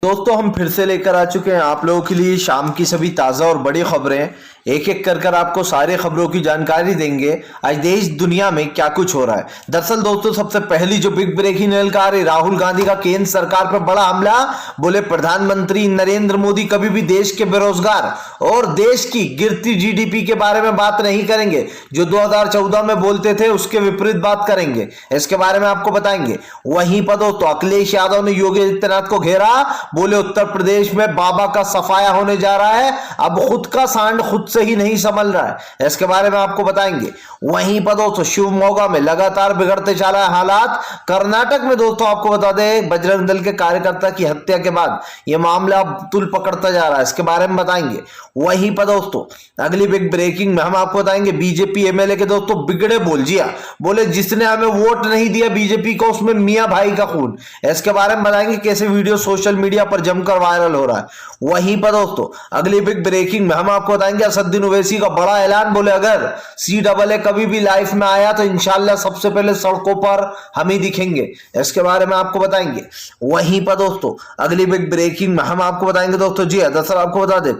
दोस्तों हम फिर से लेकर आ चुके हैं आप लोगों के लिए शाम की सभी ताज़ा और बड़ी खबरें। एक एक कर आपको सारी खबरों की जानकारी देंगे आज देश दुनिया में क्या कुछ हो रहा है। दरअसल दोस्तों सबसे पहली जो बिग ब्रेकिंग निकल कर आ रही, राहुल गांधी का केंद्र सरकार पर बड़ा हमला। बोले प्रधानमंत्री नरेंद्र मोदी कभी भी देश के बेरोजगार और देश की गिरती जीडीपी के बारे में बात नहीं करेंगे। जो 2014 में बोलते थे उसके विपरीत बात करेंगे, इसके बारे में आपको बताएंगे। वहीं पर दोस्तों अखिलेश यादव ने योगी आदित्यनाथ को घेरा। बोले उत्तर प्रदेश में बाबा का सफाया होने जा रहा है, अब खुद का सांड खुद से ही नहीं संभल रहा है, इसके बारे में आपको बताएंगे। वहीं पर दोस्तों शिवमोगा में लगातार बिगड़ते जा रहा है हालात। कर्नाटक में दोस्तों आपको बता दें बजरंग दल के कार्यकर्ता की हत्या के बाद यह मामला अब तुल पकड़ता जा रहा है, इसके बारे में बताएंगे। वहीं पर दोस्तों अगली बिग ब्रेकिंग में हम आपको बताएंगे बीजेपी एमएलए के दोस्तों बिगड़े बोल जिया। बोले जिसने हमें वोट नहीं दिया बीजेपी को उसमें मियां भाई का खून, इसके बारे में बताएंगे। कैसे वीडियो सोशल मीडिया पर जमकर वायरल हो रहा है। वहीं पर दोस्तों अगली बिग ब्रेकिंग में हम आपको बताएंगे असदुद्दीन ओवैसी का बड़ा ऐलान। बोले अगर CAA कभी भी लाइफ में आया तो इंशाल्लाह सबसे पहले सड़कों पर हम ही दिखेंगे, इसके बारे में आपको बताएंगे। वहीं पर दोस्तों अगली बिग ब्रेकिंग में हम आपको बताएंगे दोस्तों जी दरअसल आपको बता दें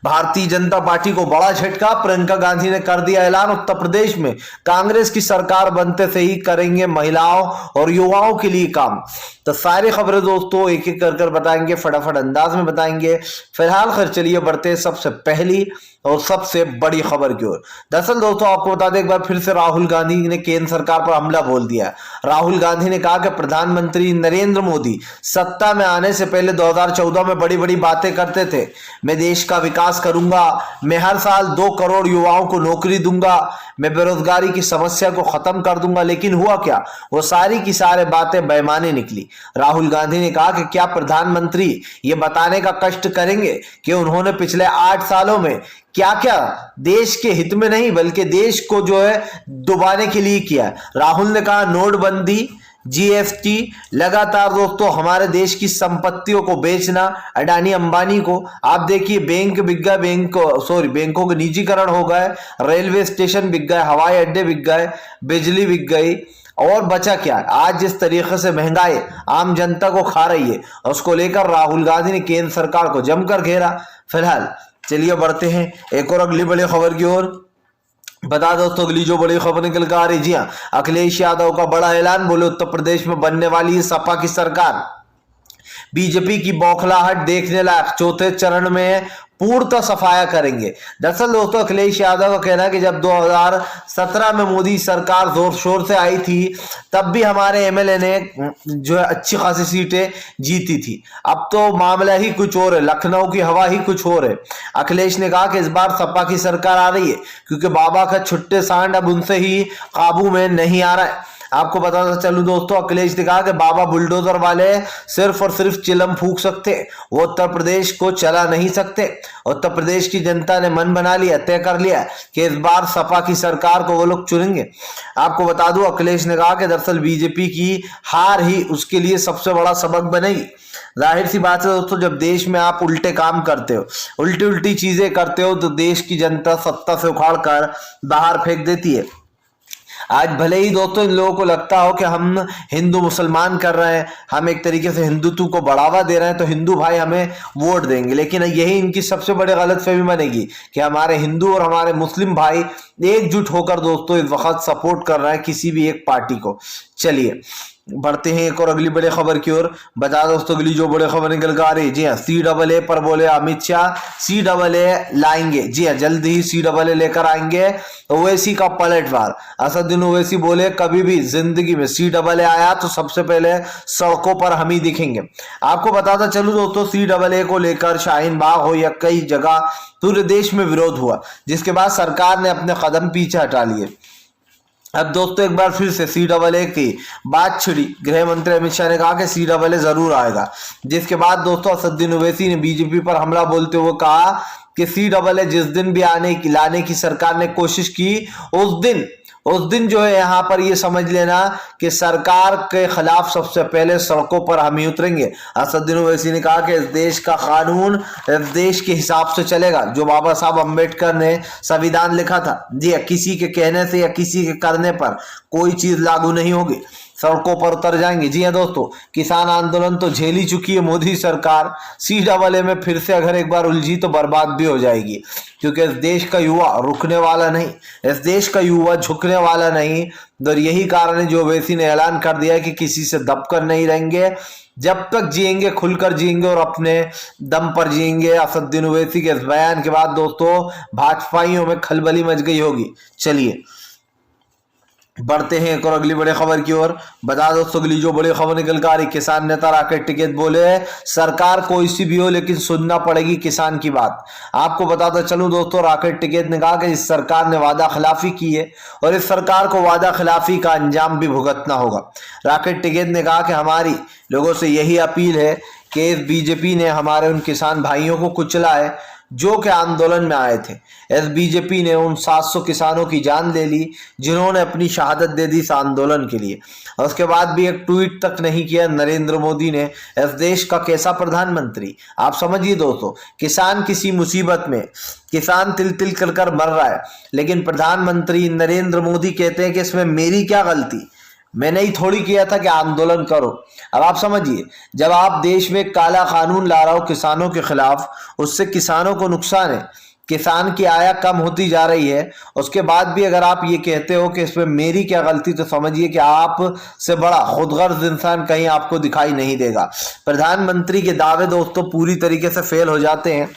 भारतीय जनता पार्टी को बड़ा झटका। प्रियंका गांधी ने कर दिया ऐलान, उत्तर प्रदेश में कांग्रेस की सरकार बनते से ही करेंगे महिलाओं और युवाओं के लिए काम। तो सारी खबरें दोस्तों एक एक कर बताएंगे, फटाफट अंदाज में बताएंगे। फिलहाल खैर चलिए बढ़ते हैं सबसे पहली और सबसे बड़ी खबर की ओर। दरअसल दोस्तों आपको बता दें एक बार फिर से राहुल गांधी ने केंद्र सरकार पर हमला बोल दिया। राहुल गांधी ने कहा कि प्रधानमंत्री नरेंद्र मोदी सत्ता में आने से पहले 2014 में बड़ी बड़ी बातें करते थे। मैं देश का विकास करूंगा, मैं हर साल 2 करोड़ युवाओं को नौकरी दूंगा, मैं बेरोजगारी की समस्या को खत्म कर दूंगा। लेकिन हुआ क्या, वो सारी की सारी बातें बेईमानी निकली। राहुल गांधी ने कहा कि क्या प्रधानमंत्री ये बताने का कष्ट करेंगे कि उन्होंने पिछले 8 सालों में क्या क्या देश के हित में नहीं बल्कि देश को जो है डुबाने के लिए किया। राहुल ने कहा नोटबंदी, GST, लगातार दोस्तों हमारे देश की संपत्तियों को बेचना, अडानी अंबानी को। आप देखिए बैंक बिक गए, बैंकों के निजीकरण हो गए, रेलवे स्टेशन बिक गए, हवाई अड्डे बिक गए, बिजली बिक गई, और बचा क्या। आज जिस तरीके से महंगाई आम जनता को खा रही है उसको लेकर राहुल गांधी ने केंद्र सरकार को जमकर घेरा। फिलहाल चलिए बढ़ते हैं एक और अगली बड़ी खबर की ओर। बता दोस्तों अगली जो बड़ी खबर निकल कर आ रही, जी हाँ अखिलेश यादव का बड़ा ऐलान। बोले उत्तर प्रदेश में बनने वाली है सपा की सरकार, बीजेपी की बौखलाहट देखने लायक, चौथे चरण में पूर्णतः सफाया करेंगे। दरअसल दोस्तों अखिलेश यादव का कहना है कि जब 2017 में मोदी सरकार जोर शोर से आई थी तब भी हमारे एमएलए ने जो है अच्छी खासी सीटें जीती थी। अब तो मामला ही कुछ और है, लखनऊ की हवा ही कुछ और है। अखिलेश ने कहा कि इस बार सपा की सरकार आ रही है क्योंकि बाबा का छुट्टे सांड अब उनसे ही काबू में नहीं आ रहा है। आपको बताता चलूं दोस्तों अखिलेश ने कहा कि बाबा बुलडोजर वाले सिर्फ और सिर्फ चिलम फूंक सकते, वो उत्तर प्रदेश को चला नहीं सकते। उत्तर प्रदेश की जनता ने मन बना लिया, तय कर लिया कि इस बार सपा की सरकार को वो लोग चुनेंगे। आपको बता दूं अखिलेश ने कहा कि दरअसल बीजेपी की हार ही उसके लिए सबसे बड़ा सबक बनेगी। जाहिर सी बात है दोस्तों जब देश में आप उल्टे काम करते हो, उल्टी उल्टी चीजें करते हो तो देश की जनता सत्ता से उखाड़ कर बाहर फेंक देती है। आज भले ही दोस्तों इन लोगों को लगता हो कि हम हिंदू मुसलमान कर रहे हैं, हम एक तरीके से हिंदुत्व को बढ़ावा दे रहे हैं तो हिंदू भाई हमें वोट देंगे, लेकिन यही इनकी सबसे बड़ी गलतफहमी बनेगी कि हमारे हिंदू और हमारे मुस्लिम भाई एकजुट होकर दोस्तों इस वक्त सपोर्ट कर रहे हैं किसी भी एक पार्टी को। चलिए बढ़ते हैं एक और अगली बड़ी खबर की ओर। बता दोस्तों अगली जो बड़ी खबर निकल कर आ रही है, जी हाँ CAA पर बोले अमित शाह CAA लाएंगे। जी हाँ जल्द ही CAA लेकर आएंगे। ओवैसी का पलटवार, असदुद्दीन ओवैसी बोले कभी भी जिंदगी में CAA आया तो सबसे पहले सड़कों पर हम ही दिखेंगे। आपको बताता चलूं दोस्तों CAA को लेकर शाहीन बाग हो या कई जगह पूरे देश में विरोध हुआ, जिसके बाद सरकार ने अपने कदम पीछे हटा लिए। अब दोस्तों एक बार फिर से CAA की बात छिड़ी। गृह मंत्री अमित शाह ने कहा कि CAA जरूर आएगा, जिसके बाद दोस्तों असदुद्दीन ओवैसी ने बीजेपी पर हमला बोलते हुए कहा कि CAA जिस दिन भी लाने की सरकार ने कोशिश की उस दिन जो है यहाँ पर ये समझ लेना कि सरकार के खिलाफ सबसे पहले सड़कों पर हम ही उतरेंगे। असदुद्दीन ओवैसी ने कहा कि इस देश का कानून इस देश के हिसाब से चलेगा जो बाबा साहब अम्बेडकर ने संविधान लिखा था। जी किसी के कहने से या किसी के करने पर कोई चीज लागू नहीं होगी। सड़कों पर उतर जाएंगे। जी हाँ दोस्तों, किसान आंदोलन तो झेल ही चुकी है मोदी सरकार, CAA में फिर से अगर एक बार उलझी तो बर्बाद भी हो जाएगी, क्योंकि इस देश का युवा रुकने वाला नहीं, इस देश का युवा झुकने वाला नहीं। और यही कारण है जो ओवैसी ने ऐलान कर दिया है कि किसी से दबकर नहीं रहेंगे, जब तक जिएंगे खुलकर जिएंगे और अपने दम पर जिएंगे। असदुद्दीन ओवैसी के इस बयान के बाद दोस्तों भाजपाइयों में खलबली मच गई होगी। चलिए बढ़ते हैं एक और अगली बड़ी खबर की ओर। बता दोस्तों अगली जो बड़ी खबर निकल कर आ रही, किसान नेता राकेश टिकैत बोले सरकार कोई सी भी हो लेकिन सुनना पड़ेगी किसान की बात। आपको बताता चलूं दोस्तों, राकेश टिकैत ने कहा कि इस सरकार ने वादा खिलाफी की है और इस सरकार को वादा खिलाफी का अंजाम भी भुगतना होगा। राकेश टिकैत ने कहा कि हमारी लोगों से यही अपील है कि इस बीजेपी ने हमारे उन किसान भाइयों को कुचला है जो कि आंदोलन में आए थे। इस बीजेपी ने उन 700 किसानों की जान ले ली जिन्होंने अपनी शहादत दे दी इस आंदोलन के लिए। और उसके बाद भी एक ट्वीट तक नहीं किया नरेंद्र मोदी ने। इस देश का कैसा प्रधानमंत्री, आप समझिए दोस्तों, किसान किसी मुसीबत में, किसान तिल तिल कर कर मर रहा है, लेकिन प्रधानमंत्री नरेंद्र मोदी कहते हैं कि इसमें मेरी क्या गलती, मैंने ही थोड़ी किया था कि आंदोलन करो। अब आप समझिए, जब आप देश में काला कानून ला रहा हो किसानों के खिलाफ, उससे किसानों को नुकसान है, किसान की आय कम होती जा रही है, उसके बाद भी अगर आप ये कहते हो कि इसमें मेरी क्या गलती, तो समझिए कि आप से बड़ा खुदगर्ज इंसान कहीं आपको दिखाई नहीं देगा। प्रधानमंत्री के दावे दोस्तों पूरी तरीके से फेल हो जाते हैं,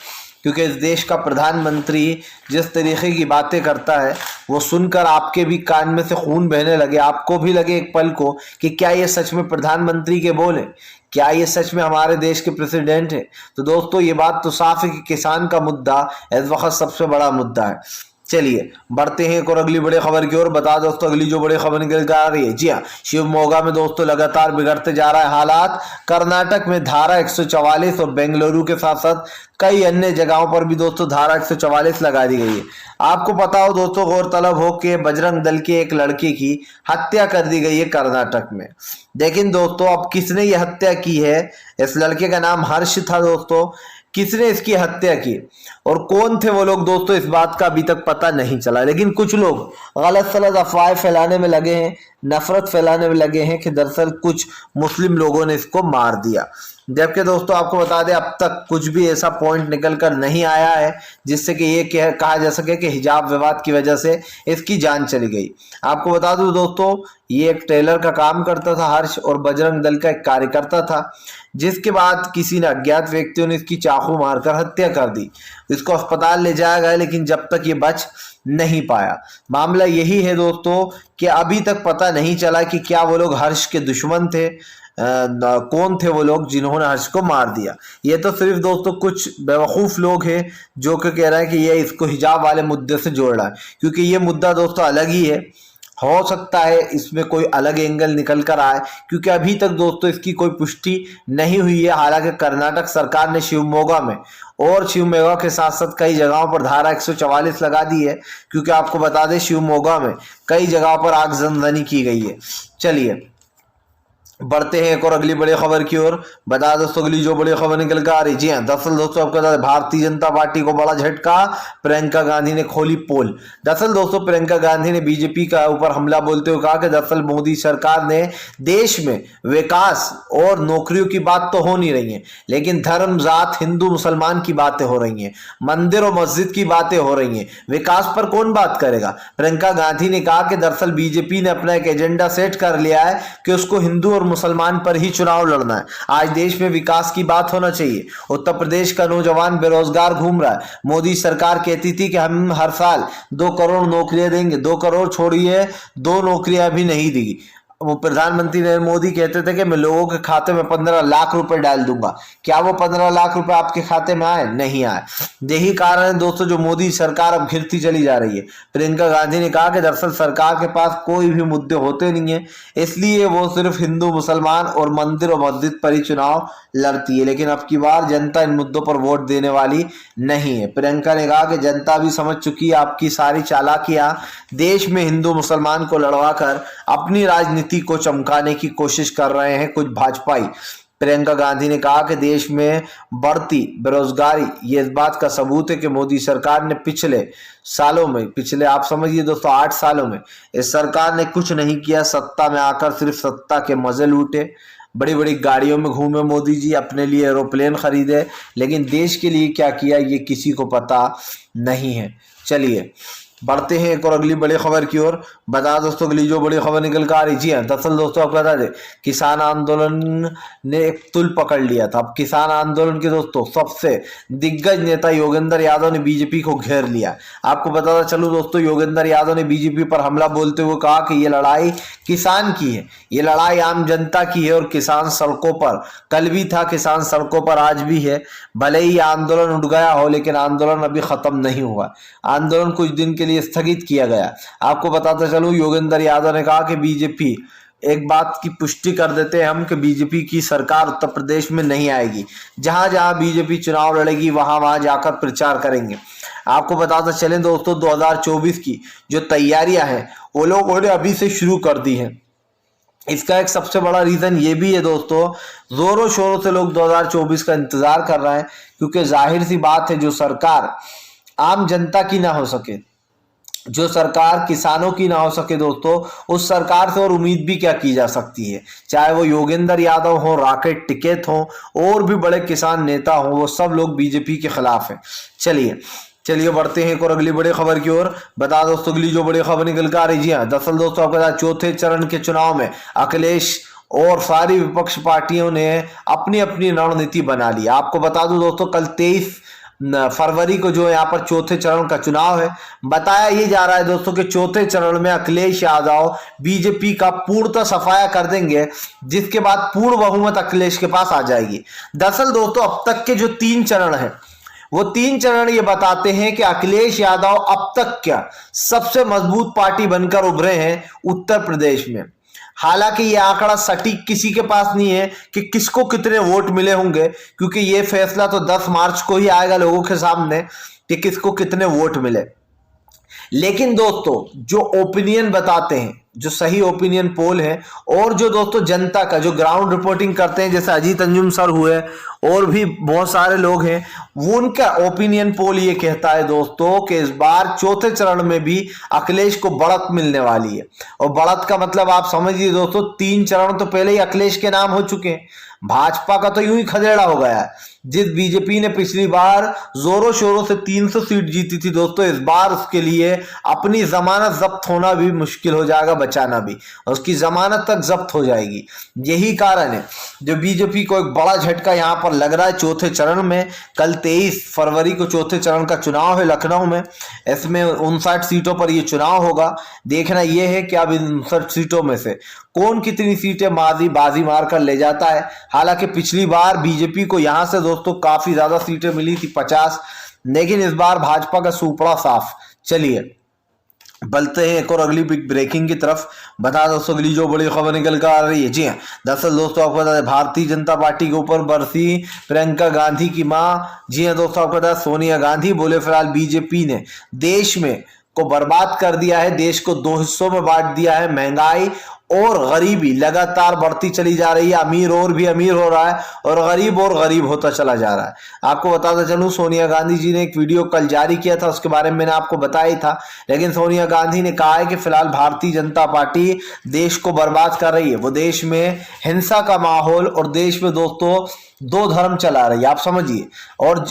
क्योंकि इस देश का प्रधानमंत्री जिस तरीके की बातें करता है वो सुनकर आपके भी कान में से खून बहने लगे, आपको भी लगे एक पल को कि क्या ये सच में प्रधानमंत्री के बोल है, क्या ये सच में हमारे देश के प्रेसिडेंट है। तो दोस्तों ये बात तो साफ है कि किसान का मुद्दा इस वक्त सबसे बड़ा मुद्दा है। चलिए बढ़ते हैं एक और अगली बड़ी खबर की ओर। बता दोस्तों अगली जो बड़ी खबर निकल कर आ रही है, जी हाँ, शिवमोगा में दोस्तों लगातार बिगड़ते जा रहा है हालात। कर्नाटक में धारा 144 और बेंगलुरु के साथ साथ कई अन्य जगहों पर भी दोस्तों धारा 144 लगा दी गई है। आपको पता हो दोस्तों, गौरतलब हो कि बजरंग दल के एक लड़के की हत्या कर दी गई है कर्नाटक में। लेकिन दोस्तों अब किसने ये हत्या की है, इस लड़के का नाम हर्ष था दोस्तों, किसने इसकी हत्या की और कौन थे वो लोग दोस्तों, इस बात का अभी तक पता नहीं चला। लेकिन कुछ लोग गलत सलत अफवाहें फैलाने में लगे हैं, नफरत फैलाने में लगे हैं कि दरअसल कुछ मुस्लिम लोगों ने इसको मार दिया। जबकि दोस्तों आपको बता दें अब तक कुछ भी ऐसा पॉइंट निकल कर नहीं आया है जिससे कि ये कहा जा सके कि हिजाब विवाद की वजह से इसकी जान चली गई। आपको बता दूं दोस्तों, ये एक टेलर का काम करता था हर्ष और बजरंग दल का एक कार्यकर्ता था, जिसके बाद किसी ने अज्ञात व्यक्तियों ने इसकी चाकू मारकर हत्या कर दी। इसको अस्पताल ले जाया गया लेकिन जब तक ये बच नहीं पाया। मामला यही है दोस्तों कि अभी तक पता नहीं चला कि क्या वो लोग हर्ष के दुश्मन थे, कौन थे वो लोग जिन्होंने हर्ष को मार दिया। ये तो सिर्फ दोस्तों कुछ बेवकूफ़ लोग हैं जो कि कह रहे हैं कि ये इसको हिजाब वाले मुद्दे से जोड़ रहा है, क्योंकि ये मुद्दा दोस्तों अलग ही है। हो सकता है इसमें कोई अलग एंगल निकल कर आए, क्योंकि अभी तक दोस्तों इसकी कोई पुष्टि नहीं हुई है। हालांकि कर्नाटक सरकार ने शिवमोगा में और शिवमोगा के साथ साथ कई जगहों पर धारा 144 लगा दी है, क्योंकि आपको बता दें शिवमोगा में कई जगहों पर आगजनी की गई है। चलिए बढ़ते हैं एक और अगली बड़ी खबर की ओर। बता दोस्तों अगली जो बड़ी खबर निकल कर आ रही, जी हाँ, दरअसल दोस्तों आपको बता दें भारतीय जनता पार्टी को बड़ा झटका, प्रियंका गांधी ने खोली पोल। दरअसल दोस्तों प्रियंका गांधी ने बीजेपी का ऊपर हमला बोलते हुए कहा कि दरअसल मोदी सरकार ने देश में विकास और नौकरियों की बात तो हो नहीं रही है, लेकिन धर्म जात हिंदू मुसलमान की बातें हो रही हैं, मंदिर और मस्जिद की बातें हो रही हैं, विकास पर कौन बात करेगा। प्रियंका गांधी ने कहा कि दरअसल बीजेपी ने अपना एक एजेंडा सेट कर लिया है कि उसको हिंदू और मुसलमान पर ही चुनाव लड़ना है। आज देश में विकास की बात होना चाहिए। उत्तर प्रदेश का नौजवान बेरोजगार घूम रहा है, मोदी सरकार कहती थी कि हम हर साल 2 करोड़ नौकरियां देंगे, 2 करोड़ छोड़िए 2 नौकरियां भी नहीं दी। वो प्रधानमंत्री नरेंद्र मोदी कहते थे कि मैं लोगों के खाते में 15 लाख रुपए डाल दूंगा। क्या वो 15 लाख रुपए आपके खाते में आए? नहीं आए। यही कारण है दोस्तों जो मोदी सरकार अब घिरती चली जा रही है। प्रियंका गांधी ने कहा कि दरअसल सरकार के पास कोई भी मुद्दे होते नहीं है, इसलिए वो सिर्फ हिंदू मुसलमान और मंदिर और मस्जिद पर ही चुनाव लड़ती है, लेकिन अब की बार जनता इन मुद्दों पर वोट देने वाली नहीं है। प्रियंका ने कहा कि जनता भी समझ चुकी है आपकी सारी चालाकियां, देश में हिंदू मुसलमान को लड़वा कर अपनी राजनीति को चमकाने की कोशिश कर रहे हैं कुछ भाजपाई। प्रियंका गांधी ने कहा कि देश में बढ़ती बेरोजगारी ये इस बात का सबूत है कि मोदी सरकार ने पिछले सालों में, पिछले आप समझिए दोस्तों 8 सालों में इस सरकार ने कुछ नहीं किया। सत्ता में आकर सिर्फ सत्ता के मजे लूटे, बड़ी बड़ी गाड़ियों में घूमे मोदी जी, अपने लिए एरोप्लेन खरीदे, लेकिन देश के लिए क्या किया ये किसी को पता नहीं है। चलिए बढ़ते हैं एक और अगली बड़ी खबर की ओर। बता दोस्तों अगली जो बड़ी खबर निकल कर आ रही, जी हाँ, दरअसल दोस्तों आपको बता दें किसान आंदोलन ने एक तुल पकड़ लिया था। अब किसान आंदोलन के दोस्तों सबसे दिग्गज नेता योगेंद्र यादव ने बीजेपी को घेर लिया। आपको बताता चलूं दोस्तों, योगेंद्र यादव ने बीजेपी पर हमला बोलते हुए कहा कि ये लड़ाई किसान की है, ये लड़ाई आम जनता की है और किसान सड़कों पर कल भी था, किसान सड़कों पर आज भी है। भले ही आंदोलन उठ गया हो लेकिन आंदोलन अभी खत्म नहीं हुआ, आंदोलन कुछ दिन के लिए स्थगित किया गया। आपको बताते चलूं योगेंद्र यादव ने कहा कि बीजेपी, एक बात की पुष्टि कर देते हैं हम कि बीजेपी की सरकार उत्तर प्रदेश में नहीं आएगी। जहां जहां बीजेपी चुनाव लड़ेगी वहां वहां जाकर प्रचार करेंगे। आपको बताते चले दोस्तों 2024 की जो तैयारियां हैं वो लोगों ने अभी से शुरू कर दी हैं। इसका एक सबसे बड़ा रीजन ये भी है दोस्तों, जोरों शोरों से लोग 2024 का इंतजार कर रहे हैं, क्योंकि जाहिर सी बात है जो सरकार आम जनता की ना हो सके, जो सरकार किसानों की ना हो सके दोस्तों, उस सरकार से और उम्मीद भी क्या की जा सकती है। चाहे वो योगेंद्र यादव हो, राकेश टिकैत हो और भी बड़े किसान नेता हो, वो सब लोग बीजेपी के खिलाफ हैं। चलिए बढ़ते हैं एक और अगली बड़ी खबर की ओर। बता दोस्तों अगली जो बड़ी खबर निकल कर आ रही, जी हाँ, दरअसल दोस्तों आपके साथ चौथे चरण के चुनाव में अखिलेश और सारी विपक्ष पार्टियों ने अपनी अपनी रणनीति बना ली। आपको बता दूं दोस्तों कल 23 फरवरी को जो यहाँ पर चौथे चरण का चुनाव है, बताया ये जा रहा है दोस्तों कि चौथे चरण में अखिलेश यादव बीजेपी का पूर्णतः सफाया कर देंगे, जिसके बाद पूर्ण बहुमत अखिलेश के पास आ जाएगी। दरअसल दोस्तों अब तक के जो 3 चरण हैं वो 3 चरण ये बताते हैं कि अखिलेश यादव अब तक क्या सबसे मजबूत पार्टी बनकर उभरे हैं उत्तर प्रदेश में। हालांकि ये आंकड़ा सटीक किसी के पास नहीं है कि किसको कितने वोट मिले होंगे, क्योंकि ये फैसला तो 10 मार्च को ही आएगा लोगों के सामने कि किसको कितने वोट मिले। लेकिन दोस्तों जो ओपिनियन बताते हैं, जो सही ओपिनियन पोल है और जो दोस्तों जनता का जो ग्राउंड रिपोर्टिंग करते हैं, जैसे अजीत अंजुम सर हुए और भी बहुत सारे लोग हैं, वो उनका ओपिनियन पोल ये कहता है दोस्तों कि इस बार चौथे चरण में भी अखिलेश को बढ़त मिलने वाली है। और बढ़त का मतलब आप समझिए दोस्तों 3 चरण तो पहले ही अखिलेश के नाम हो चुके हैं। भाजपा का तो यूं ही खदेड़ा हो गया है। जिस बीजेपी ने पिछली बार जोरों शोरों से 300 सीट जीती थी दोस्तों, इस बार उसके लिए अपनी जमानत जब्त होना भी मुश्किल हो जाएगा, बचाना भी, और उसकी जमानत तक जब्त हो जाएगी। यही कारण है जो बीजेपी को एक बड़ा झटका यहां पर लग रहा है चौथे चरण में। कल 23 फरवरी को चौथे चरण का चुनाव है लखनऊ में। इसमें 59 सीटों पर यह चुनाव होगा। देखना यह है कि अब इन 59 सीटों में से कौन कितनी सीटें बाजी मारकर ले जाता है। हालांकि पिछली बार बीजेपी को यहां से दोस्तों काफी ज्यादा सीटें मिली थी 50, लेकिन इस बार भाजपा का सूपड़ा साफ। चलिए बढ़ते हैं एक और अगली बिग ब्रेकिंग की तरफ। बता दोस्तों अगली जो बड़ी खबर निकल कर आ रही है, जी हाँ, दरअसल दोस्तों आपको बता दें भारतीय जनता पार्टी के ऊपर बरसी प्रियंका गांधी की मां। जी हाँ दोस्तों आपको बता सोनिया गांधी बोले फिलहाल बीजेपी ने देश में को बर्बाद कर दिया है, देश को 2 हिस्सों में बांट दिया है। महंगाई और गरीबी लगातार बढ़ती चली जा रही है, अमीर और भी अमीर हो रहा है और गरीब होता चला जा रहा है। आपको बताता चलूं सोनिया गांधी जी ने एक वीडियो कल जारी किया था, उसके बारे में मैंने आपको बताया ही था। लेकिन सोनिया गांधी ने कहा है कि फिलहाल भारतीय जनता पार्टी देश को बर्बाद कर रही है। वो देश में हिंसा का माहौल और देश में दोस्तों 2 धर्म चला रही है, आप समझिए। और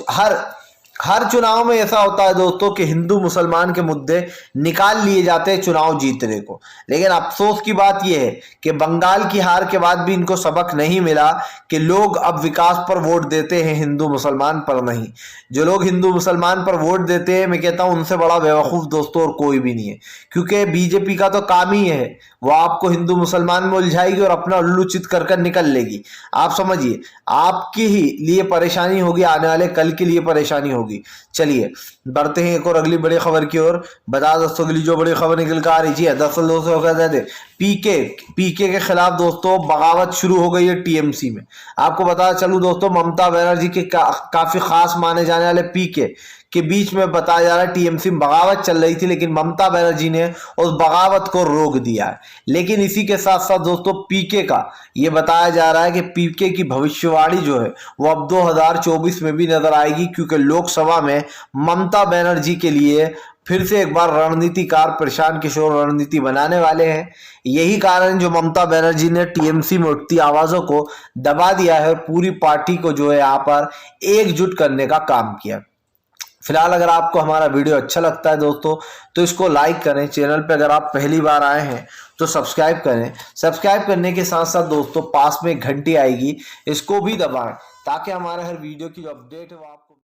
हर चुनाव में ऐसा होता है दोस्तों कि हिंदू मुसलमान के मुद्दे निकाल लिए जाते हैं चुनाव जीतने को। लेकिन अफसोस की बात यह है कि बंगाल की हार के बाद भी इनको सबक नहीं मिला कि लोग अब विकास पर वोट देते हैं, हिंदू मुसलमान पर नहीं। जो लोग हिंदू मुसलमान पर वोट देते हैं, मैं कहता हूं उनसे बड़ा बेवकूफ दोस्तों और कोई भी नहीं है। क्योंकि बीजेपी का तो काम ही है, वो आपको हिंदू मुसलमान में उलझाएगी और अपना उल्लू चित कर निकल लेगी। आप समझिए आपके ही लिए परेशानी होगी, आने वाले कल के लिए परेशानी होगी। चलिए बढ़ते हैं एक और अगली बड़ी खबर की ओर। बता दोस्तों अगली जो बड़ी खबर निकल कर आ रही है, दरअसल दोस्तों कहते थे पीके के खिलाफ दोस्तों बगावत शुरू हो गई है टीएमसी में। आपको बता चलूं दोस्तों, ममता बनर्जी के काफी खास माने जाने वाले पीके के बीच में बताया जा रहा है टीएमसी में बगावत चल रही थी, लेकिन ममता बनर्जी ने उस बगावत को रोक दिया है। लेकिन इसी के साथ साथ दोस्तों पीके का ये बताया जा रहा है कि पीके की भविष्यवाणी जो है वो अब 2024 में भी नजर आएगी, क्योंकि लोकसभा में ममता बनर्जी के लिए फिर से एक बार रणनीतिकार प्रशांत किशोर रणनीति बनाने वाले हैं। यही कारण जो ममता बनर्जी ने टीएमसी में उठती आवाजों को दबा दिया है और पूरी पार्टी को जो है यहाँ पर एकजुट करने का काम किया। फिलहाल अगर आपको हमारा वीडियो अच्छा लगता है दोस्तों तो इसको लाइक करें। चैनल पे अगर आप पहली बार आए हैं तो सब्सक्राइब करें। सब्सक्राइब करने के साथ साथ दोस्तों पास में एक घंटी आएगी, इसको भी दबाएं ताकि हमारे हर वीडियो की जो अपडेट है वो आप